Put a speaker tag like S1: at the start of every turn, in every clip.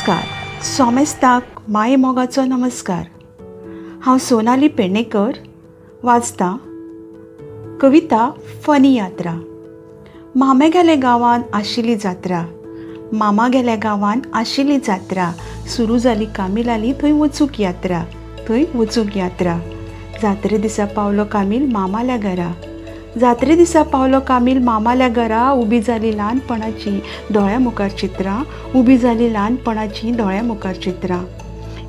S1: नमस्कार. सोमेस्ताक माये मोगाचो नमस्कार. हांव सोनाली पेडणेकर वाचतां कविता फनी यात्रा. मामे गेले गांवांत आशिल्ली जात्रा, मामा गेल्या गांवांत आशिल्ली जात्रा. सुरू जाली कामील आली थंय वचूंक यात्रा, थंय वचूंक यात्रा. जात्रे दिसा पावलो कामील मामाल्या घरा, जात्रे दिसा पावलो कामील मामाल्या घरा. उबी जाली ल्हानपणाची दोळ्या मुखार चित्रां, उबी जाली ल्हानपणाची दोळ्या मुखार चित्रां.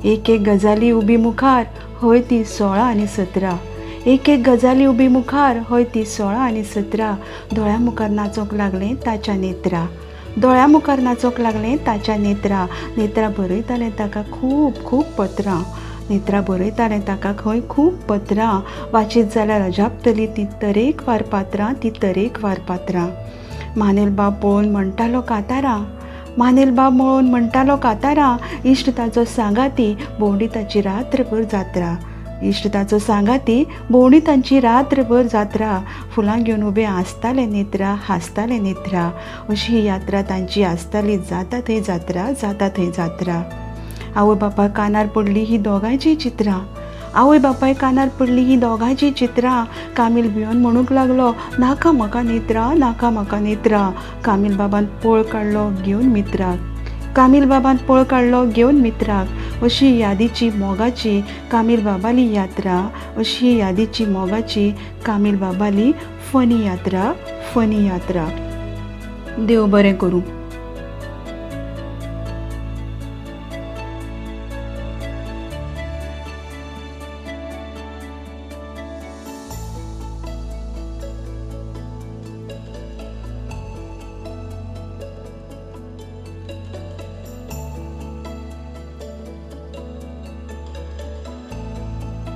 S1: एक एक गजाली उबी मुखार, हय ती 16 आनी 17. एक एक गजाली उबी मुखार, हय ती 16 आनी 17. दोळ्या मुखार नाचोंक लागलें ताच्या नेत्रा, दोळ्या मुखार नाचोंक लागलें ताच्या नेत्रा. नेत्रा बरयतालें ताका खूब खूब पत्रां, नेत्रा बरयतालें ताका खंय खूब पत्रां. वाचीत जाल्यार अजापतली ती तरेकवार पात्रां, ती तरेकवार पात्रां. मानेल बाब पळोवन म्हणटालो कांतारां, मानेल बाब पळोवन म्हणटालो कांतारां. इश्ट ताचो सांगाती भोंवडी ताची रात्रभर जात्रा, इश्ट ताचो सांगाती भोंवडी तांची रात्रभर जात्रा. फुलां घेवन उबे आसताले नेत्रा, हांसताले नेत्रा. अशी ही यात्रा तांची आसताली, जाता थंय जात्रा, जाता थंय जात्रा. आवय बापाय कानार पडली ही दोगांयची चित्रां, आवय बापाय कानार पडली ही दोगांयची चित्रां. कामील भिवन म्हणूंक लागलो नाका म्हाका नेत्रा, नाका म्हाका नेत्रा. कामील बाबान पळ काडलो घेवन मित्राक, कामील बाबान पळ काडलो घेवन मित्राक. अशी यादीची मोगाची कामील बाबाली यात्रा, अशी यादीची मोगाची कामील बाबाली फनी यात्रा, फनी यात्रा. देव बरें करूं.